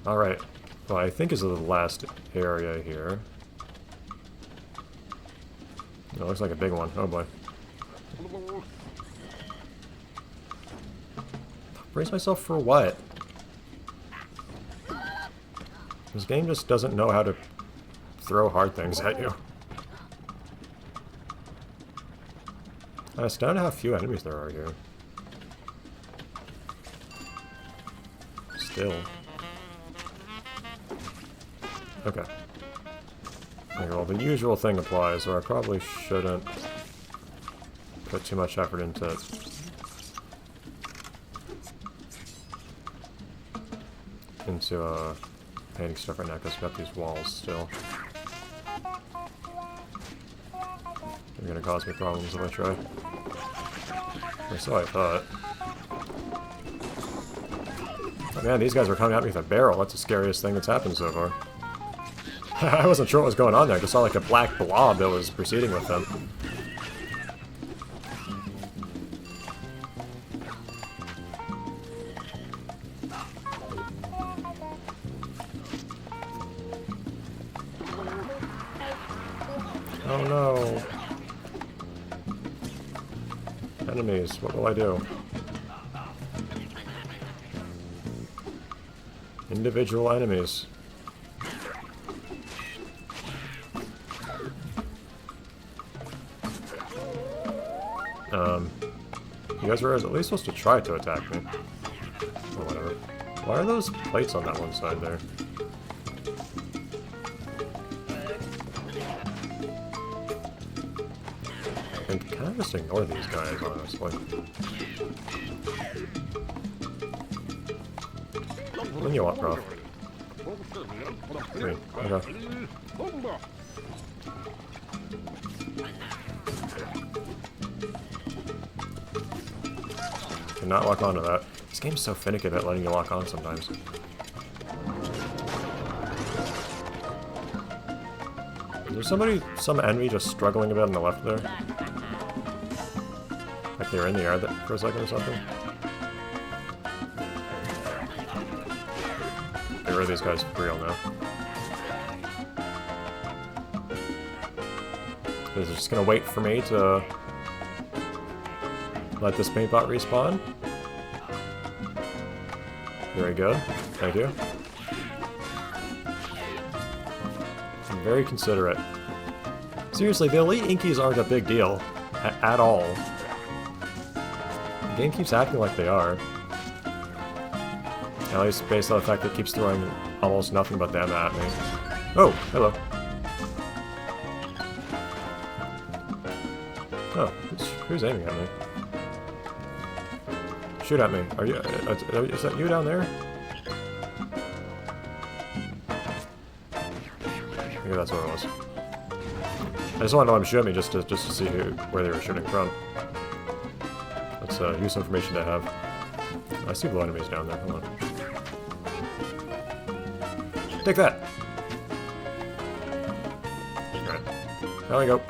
Alright. Well, I think is the last area here. It looks like a big one. Oh boy. Brace myself for what? This game just doesn't know how to throw hard things at you. I astounded how few enemies there are here. Still. Okay. Okay, well, the usual thing applies, where I probably shouldn't put too much effort into it. Painting stuff right now, because we've got these walls still. They're gonna cause me problems if I try. Or so I thought. Oh man, these guys were coming at me with a barrel. That's the scariest thing that's happened so far. I wasn't sure what was going on there. I just saw like a black blob that was proceeding with them. Oh no. Enemies, what will I do? Individual enemies. You guys were at least supposed to try to attack me. Or whatever. Why are those plates on that one side there? I can kind of just ignore these guys, honestly. What do you want, bro? Wait, okay. Cannot lock onto that. This game's so finicky about letting you lock on sometimes. Is there some enemy just struggling a bit on the left there? Like they were in the air for a second or something? Get rid of these guys for real now. Is it just gonna wait for me to let this paint pot respawn? Very good. Thank you. I'm very considerate. Seriously, the elite inkies aren't a big deal. At all. The game keeps acting like they are. At least based on the fact that it keeps throwing almost nothing but them at me. Oh, hello. Oh, who's aiming at me? Shoot at me. Are you? Is that you down there? Maybe that's what it was. I just want to know them shoot me just to see where they were shooting from. That's useful information to have. I see blue enemies down there. Hold on. Take that. Alright. There we go.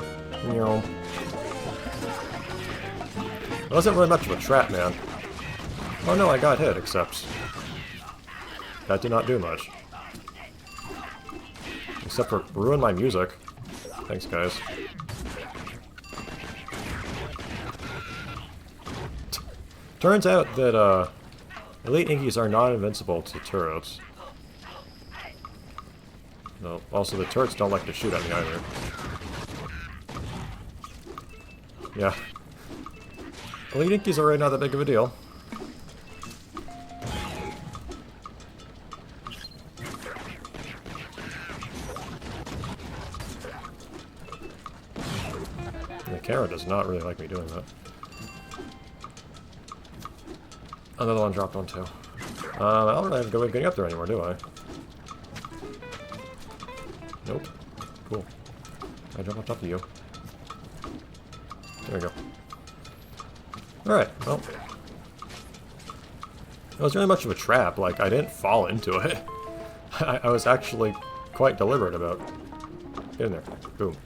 It wasn't really much of a trap, man. Oh no, I got hit, except that did not do much. Except for ruin my music. Thanks, guys. Turns out that elite inkies are not invincible to turrets. No, also the turrets don't like to shoot at me either. Yeah. Elite inkies are really not that big of a deal. The camera does not really like me doing that. Another one dropped on too. I don't really have a good way of getting up there anymore, do I? Nope. Cool. I jump on top of you. There we go. Alright, well. It was really much of a trap, like, I didn't fall into it. I was actually quite deliberate about... Get in there. Boom.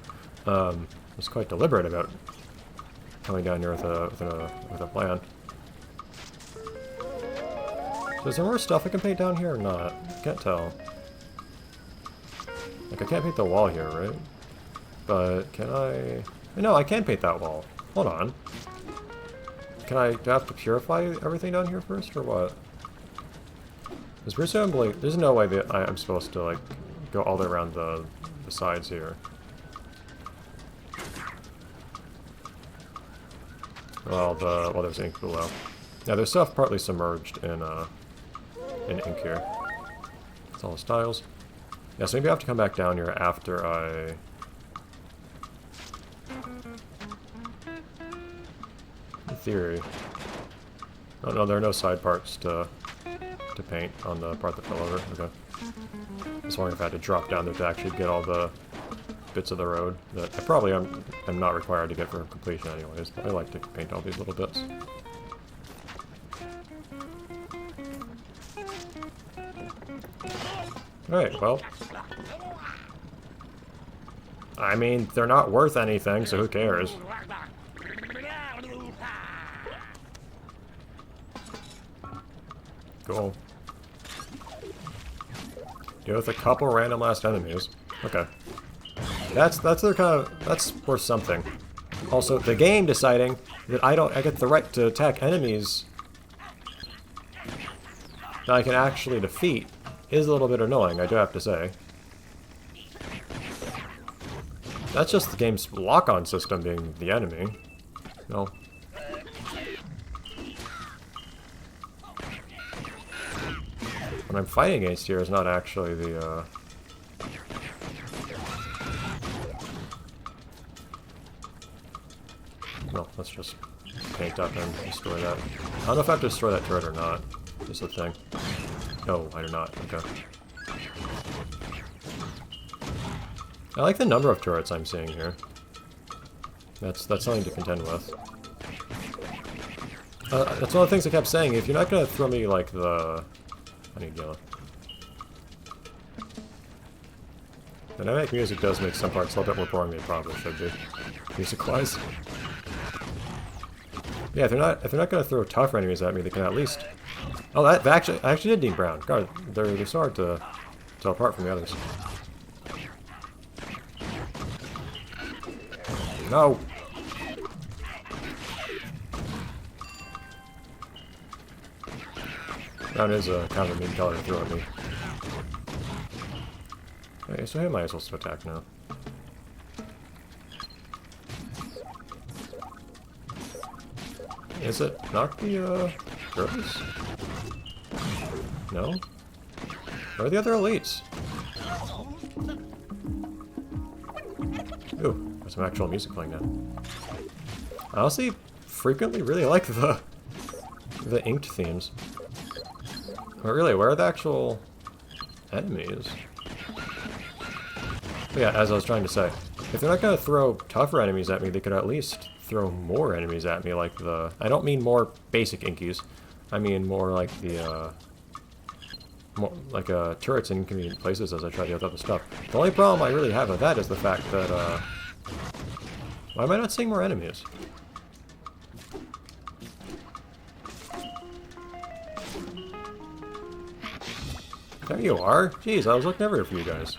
I was quite deliberate about coming down here with a plan. Is there more stuff I can paint down here or not? I can't tell. Like, I can't paint the wall here, right? But can I... No, I can paint that wall. Hold on. Do I have to purify everything down here first, or what? Because presumably, there's no way that I'm supposed to, like, go all the way around the sides here. Well, there's ink below. Yeah, there's stuff partly submerged in ink here. That's all the styles. Yeah, so maybe I have to come back down here after I... In theory. Oh no, there are no side parts to paint on the part that fell over. Okay. I was wondering if I had to drop down there to actually get all the bits of the road that I probably am not required to get for completion anyways, but I like to paint all these little bits. Alright, well. I mean, they're not worth anything, so who cares? Cool. Deal with a couple random last enemies. Okay. That's their kind of, that's worth something. Also, the game deciding that I get the right to attack enemies that I can actually defeat is a little bit annoying, I do have to say. That's just the game's lock-on system being the enemy. No. What I'm fighting against here is not actually the, No, let's just paint up and destroy that. I don't know if I have to destroy that turret or not. Just the thing. No, I do not. Okay. I like the number of turrets I'm seeing here. That's something to contend with. That's one of the things I kept saying. If you're not gonna throw me like the... I need yellow. Dynamic music does make some parts a little bit more boring than it probably should be, music-wise. Yeah, if they're not gonna throw tougher enemies at me, they can at least. Oh, I actually did need brown. God, they're so hard to tell apart from the others. No. Brown is a kind of a mean color to throw at me. Okay, so I might as well to attack now. Is it not the, girls? No? Where are the other elites? Ooh, there's some actual music playing now. I honestly frequently really like the inked themes. But really, where are the actual enemies? But yeah, as I was trying to say, if they're not gonna throw tougher enemies at me, they could at least throw more enemies at me, like the... I don't mean more basic inkies. I mean more like the, more like, turrets in inconvenient places as I try to get other stuff. The only problem I really have with that is the fact that, why am I not seeing more enemies? There you are! Jeez, I was looking everywhere for you guys.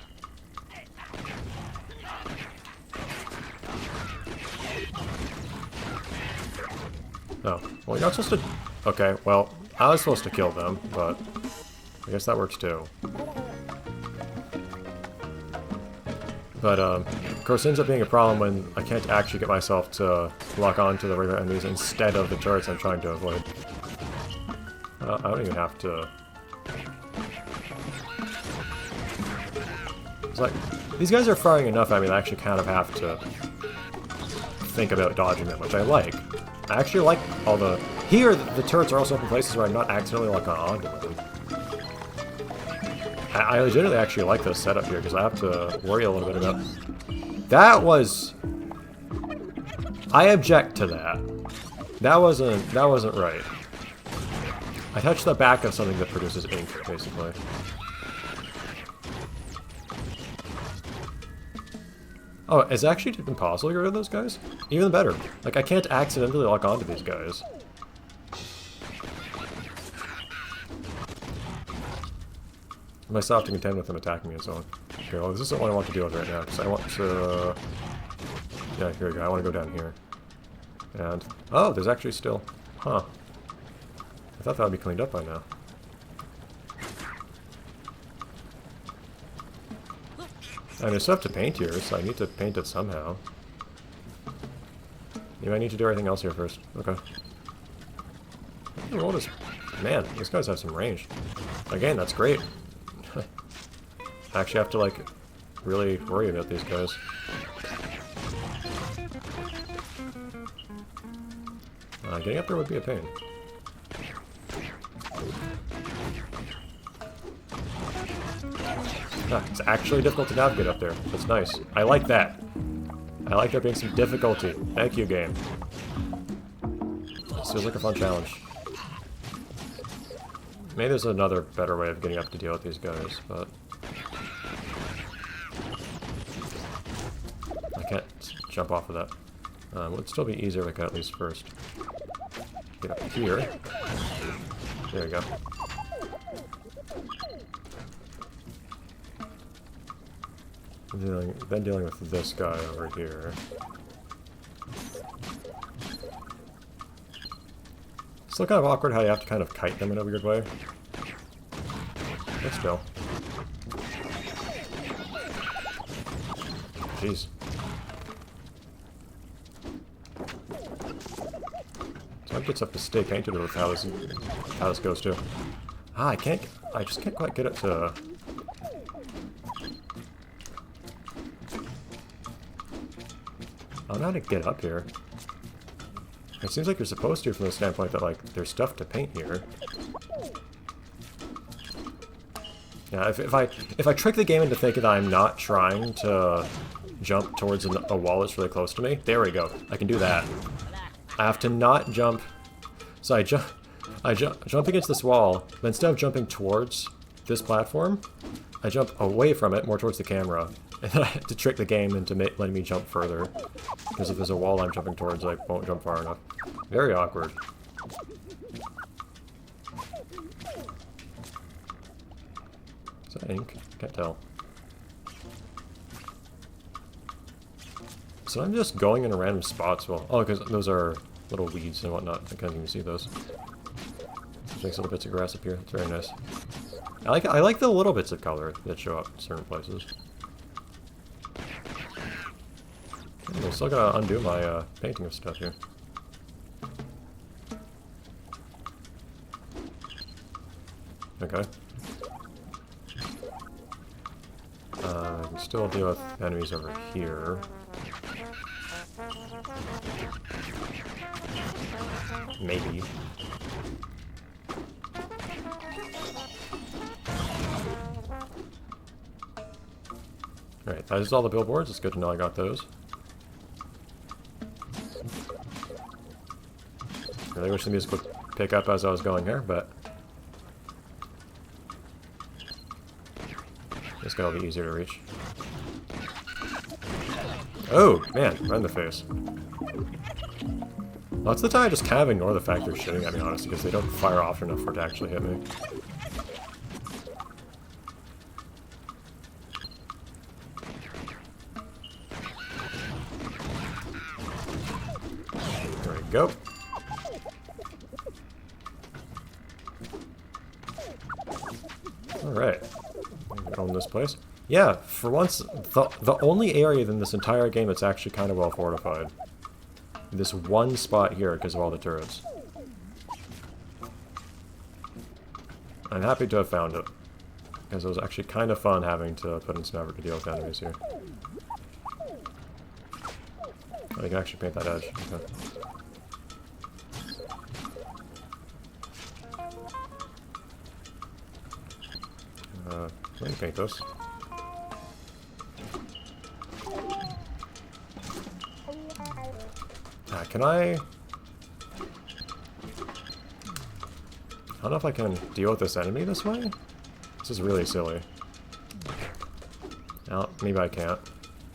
Oh, well, you're not supposed to... Okay, well, I was supposed to kill them, but I guess that works too. But, of course, it ends up being a problem when I can't actually get myself to lock on to the regular enemies instead of the turrets I'm trying to avoid. I don't even have to... It's like, these guys are firing enough at me that I actually kind of have to think about dodging them, which I like. I actually like all the... Here, the turrets are also up in places where I'm not accidentally like on them. I legitimately actually like this setup here, because I have to worry a little bit about... That was... I object to that. That wasn't right. I touched the back of something that produces ink, basically. Oh, is it actually impossible to get rid of those guys? Even better. Like, I can't accidentally lock onto these guys. Am I still have to contend with them attacking me and so on? Okay, well, this isn't what I want to deal with right now, because I want to... yeah, here we go. I want to go down here. And... oh, there's actually still... huh. I thought that would be cleaned up by now. And there's stuff to paint here, so I need to paint it somehow. You might need to do everything else here first. Okay. Roll this. Man, these guys have some range. Again, that's great. I actually have to, like, really worry about these guys. Getting up there would be a pain. Ah, it's actually difficult to navigate up there. That's nice. I like that. I like there being some difficulty. Thank you, game. This feels like a fun challenge. Maybe there's another better way of getting up to deal with these guys, but... I can't jump off of that. It would still be easier if I could at least first get up here. There we go. Then dealing with this guy over here. Still kind of awkward how you have to kind of kite them in a weird way. But still. Jeez. So it gets up to stay painted with how this goes too. Ah, I just can't quite get it to... I don't know how to get up here. It seems like you're supposed to from the standpoint that, like, there's stuff to paint here. Yeah, if I trick the game into thinking that I'm not trying to jump towards a wall that's really close to me, there we go. I can do that. I have to not jump. So I jump against this wall, but instead of jumping towards this platform, I jump away from it, more towards the camera. And then I have to trick the game into letting me jump further. Because if there's a wall I'm jumping towards, I won't jump far enough. Very awkward. Is that ink? Can't tell. So I'm just going in random spots. Well, oh, because those are little weeds and whatnot. I can't even see those. Just makes little bits of grass appear. It's very nice. I like the little bits of color that show up in certain places. I'm still gotta undo my painting of stuff here. Okay. I can still deal with enemies over here. Maybe. Alright, that is all the billboards. It's good to know I got those. I really wish the music would pick up as I was going here, but it's gonna be easier to reach. Oh, man, right in the face. Lots of the time I just kind of ignore the fact they're shooting at me, honestly, because they don't fire often enough for it to actually hit me. There we go. Alright. Own this place. Yeah, for once, the only area in this entire game that's actually kind of well fortified. This one spot here because of all the turrets. I'm happy to have found it. Because it was actually kind of fun having to put in some effort to deal with enemies here. Oh, you can actually paint that edge. Okay. Let me paint this. Can I don't know if I can deal with this enemy this way? This is really silly. No, maybe I can't.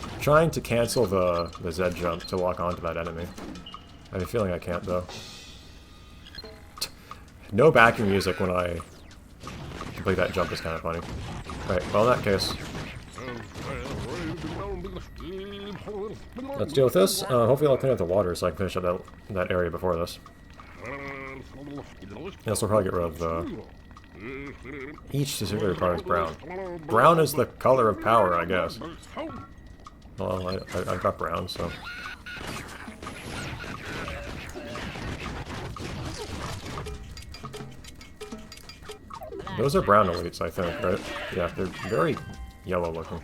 I'm trying to cancel the Z jump to walk onto that enemy. I have a feeling I can't, though. No backing music when I complete that jump is kind of funny. Right, well in that case, let's deal with this. Hopefully I'll clean up the water so I can finish up that area before this. Yes, we'll probably get rid of the... Each specific requires brown. Brown is the color of power, I guess. Well, I've got brown, so... Those are brown elites, I think, right? Yeah, they're very yellow looking.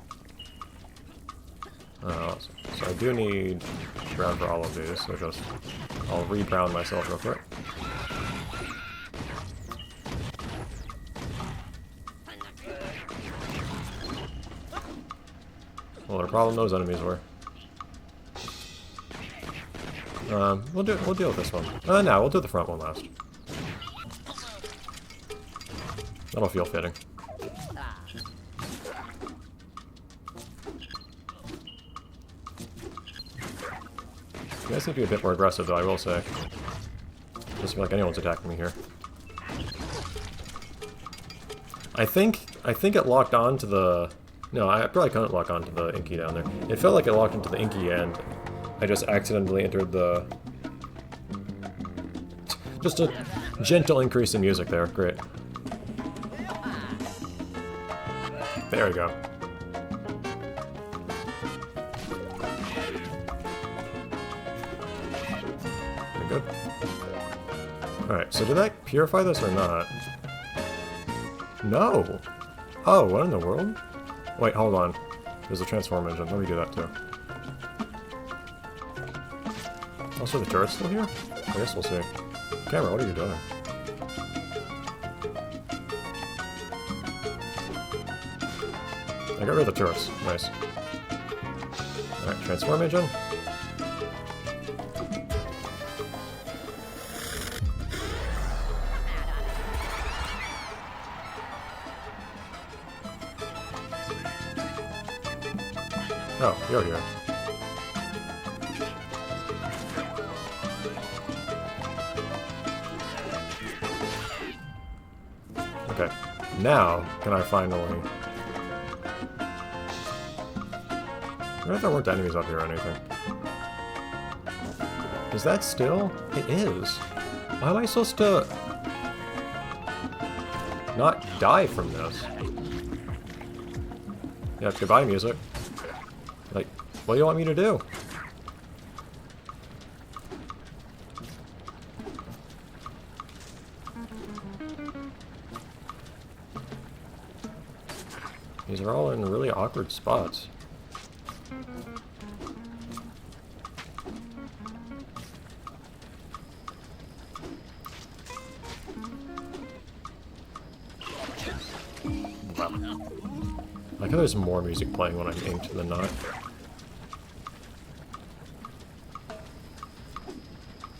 So I do need brown for all of these, so just... I'll re-brown myself real quick. Well, the problem those enemies were. We'll deal with this one. No, we'll do the front one last. That'll feel fitting. You guys need to be a bit more aggressive, though, I will say. Doesn't feel like anyone's attacking me here. I think it locked on to the... No, I probably couldn't lock onto the Inky down there. It felt like it locked into the Inky, and I just accidentally entered the... Just a gentle increase in music there. Great. There we go. Pretty good. Alright, so did I purify this or not? No! Oh, what in the world? Wait, hold on. There's a transform engine. Let me do that too. Also, the turret's still here? I guess we'll see. Camera, what are you doing? I got rid of the turrets. Nice. Alright, transform engine. Oh, you're here. Okay, now can I finally... I wonder if there weren't enemies up here or anything. Is that still? It is. Why am I supposed to... not die from this? Yeah, goodbye music. Like, what do you want me to do? These are all in really awkward spots. Wow. I like how there's more music playing when I'm aimed than not.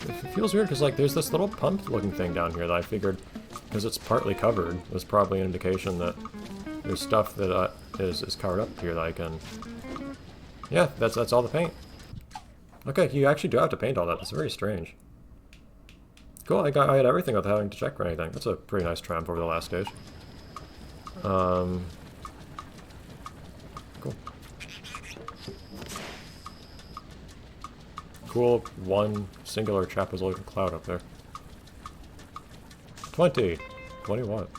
It feels weird because, like, there's this little pump-looking thing down here that I figured, because it's partly covered, was probably an indication that there's stuff that is covered up here that I can... Yeah, that's all the paint. Okay, you actually do have to paint all that. That's very strange. Cool, I had everything without having to check for anything. That's a pretty nice triumph over the last stage. Cool. Cool, one singular trapezoidal cloud up there. 20! 20 what?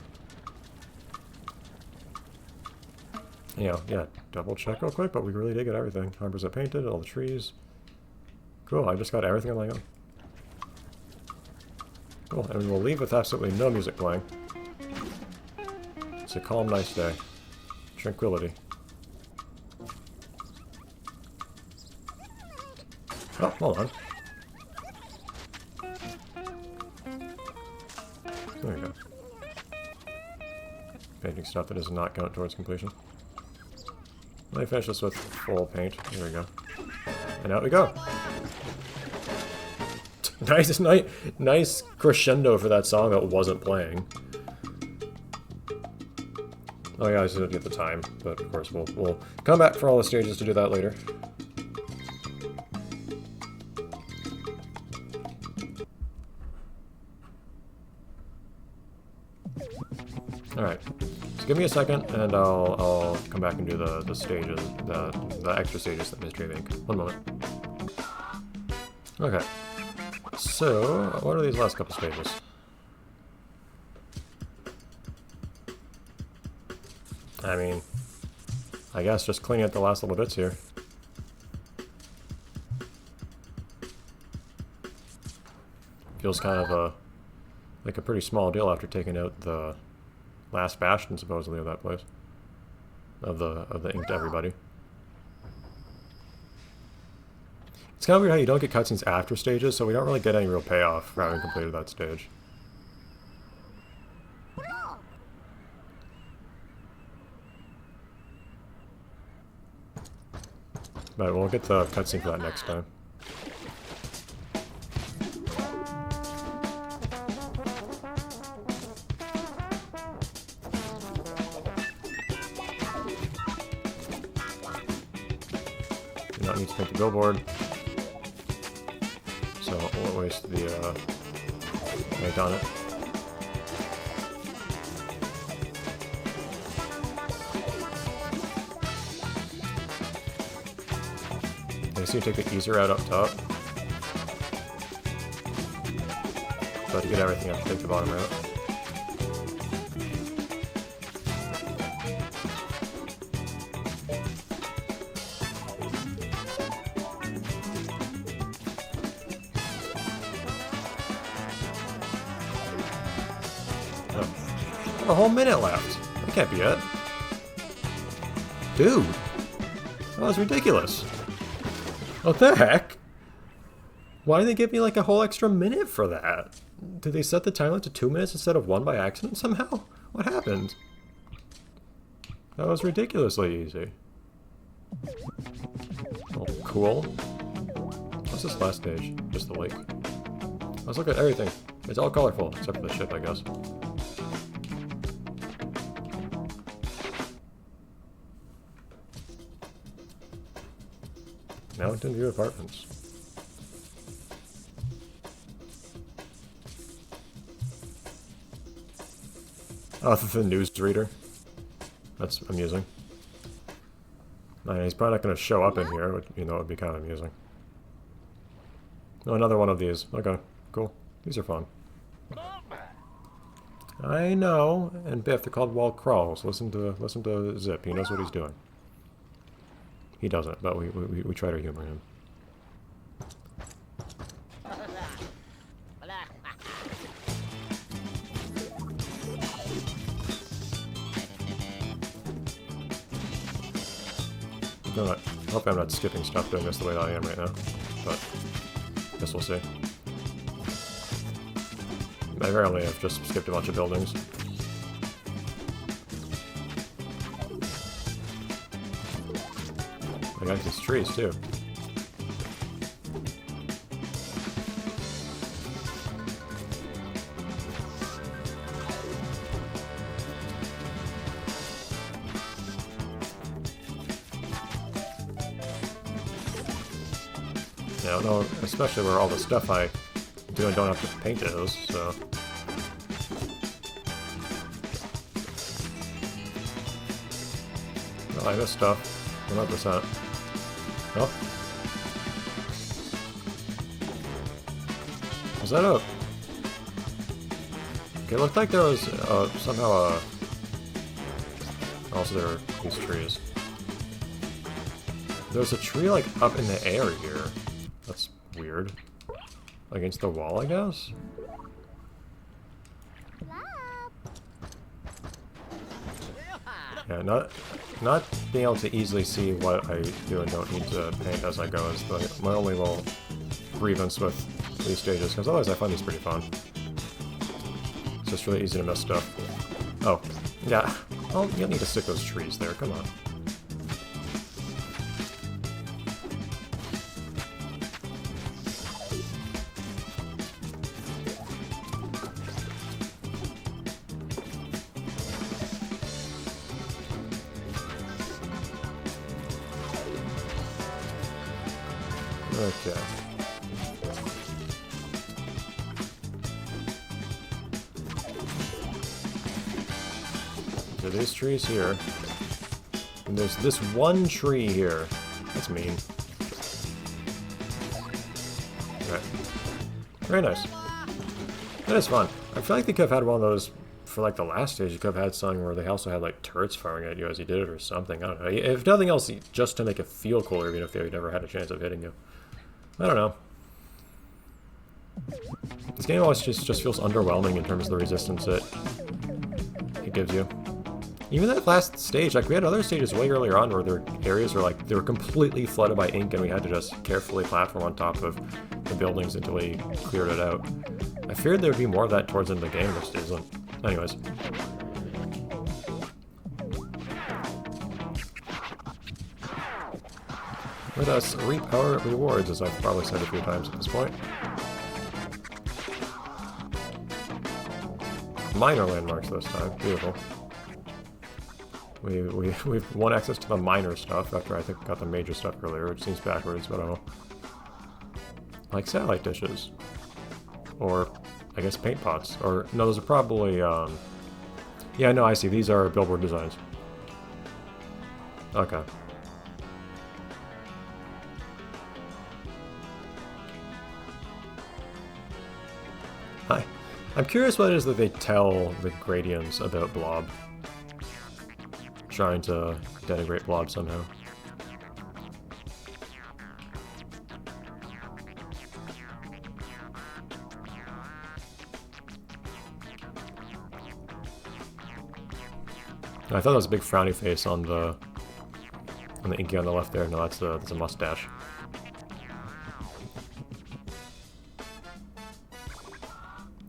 Yeah, double check real quick, but we really did get everything. 100% painted, all the trees. Cool, I just got everything on my own. Cool, and we'll leave with absolutely no music playing. It's a calm, nice day. Tranquility. Oh, hold on. There we go. Painting stuff that does not count towards completion. Let me finish this with full paint. There we go. And out we go. Nice crescendo for that song that wasn't playing. Oh yeah, I just didn't get the time, but of course we'll come back for all the stages to do that later. Alright, give me a second, and I'll come back and do the stages, the extra stages that Mystery make. One moment. Okay. So, what are these last couple stages? I mean, I guess just cleaning up the last little bits here. Feels kind of like a pretty small deal after taking out the last bastion, supposedly, of that place. Of the inked everybody. It's kind of weird how you don't get cutscenes after stages, so we don't really get any real payoff for having completed that stage. But we'll get the cutscene for that next time. Do not need to paint the billboard, so I won't waste the paint on it. I see you take the easier out up top. But to get everything, I have to take the bottom route. Oh. A whole minute left. That can't be it. Dude! That was ridiculous. What the heck? Why did they give me like a whole extra minute for that? Did they set the timer to 2 minutes instead of 1 by accident somehow? What happened? That was ridiculously easy. Oh, cool. What's this last stage? Just the lake. Let's look at everything. It's all colorful, except for the ship, I guess. Mountain View Apartments. Oh, the newsreader. That's amusing. He's probably not going to show up in here, but you know, it would be kind of amusing. Oh, another one of these. Okay, cool. These are fun. I know. And Biff, they're called wall crawls. Listen to Zip. He knows what he's doing. He doesn't, but we try to humor him. I hope I'm not skipping stuff doing this the way that I am right now, but I guess we'll see. I rarely have just skipped a bunch of buildings. I got these trees too. I don't know, especially where all the stuff I do and don't have to paint is, so... Oh, I missed stuff. 100%. Oh. Was that a... Okay, it looked like there was somehow a... Also, there are these trees. There's a tree, like, up in the air here. That's weird. Against the wall, I guess? Yeah, not being able to easily see what I do and don't need to paint as I go is my only little grievance with these stages, because otherwise I find these pretty fun. It's just really easy to miss stuff. Oh, yeah. Well, you don't need to stick those trees there, come on. Okay. there are these trees here. And there's this one tree here. That's mean. Alright. Very nice. That is fun. I feel like they could have had one of those for like the last stage. You could have had something where they also had like turrets firing at you as you did it or something. I don't know. If nothing else, just to make it feel cooler, even if they never had a chance of hitting you. I don't know. This game always just feels underwhelming in terms of the resistance it gives you. Even that last stage, like we had other stages way earlier on where there were areas where like they were completely flooded by ink and we had to just carefully platform on top of the buildings until we cleared it out. I feared there would be more of that towards the end of the game, which isn't. Anyways. Let us reap our rewards, as I've probably said a few times at this point. Minor landmarks this time. Beautiful. We've won access to the minor stuff after I think we got the major stuff earlier, which seems backwards, but I don't know. Like satellite dishes. Or, I guess, paint pots. Or, no, those are probably, yeah, no, I see. These are billboard designs. Okay. Hi. I'm curious what it is that they tell the Gradients about Blob. Trying to denigrate Blob somehow. I thought there was a big frowny face on the inky on the left there. No, that's a mustache.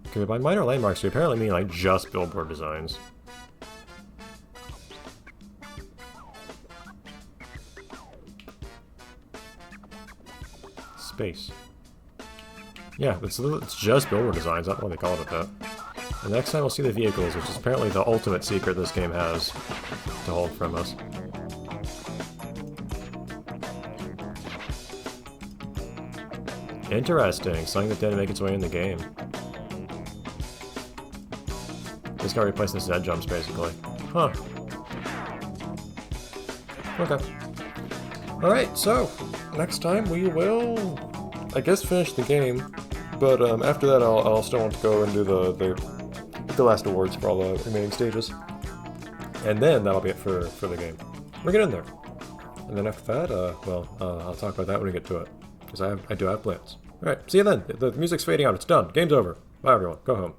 Okay, by minor landmarks, we apparently mean like just billboard designs. Space. Yeah, it's just billboard designs. I don't know why they call it that. And next time we'll see the vehicles, which is apparently the ultimate secret this game has to hold from us. Interesting. Something that didn't make its way in the game. Just gotta replace the Z jumps, basically. Huh. Okay. Alright, so, next time we will, I guess, finish the game. But after that, I'll still want to go and do the last awards for all the remaining stages. And then that'll be it for the game. We're getting there. And then after that, well, I'll talk about that when we get to it. Because I do have plans. Alright, see you then. The music's fading out. It's done. Game's over. Bye, everyone. Go home.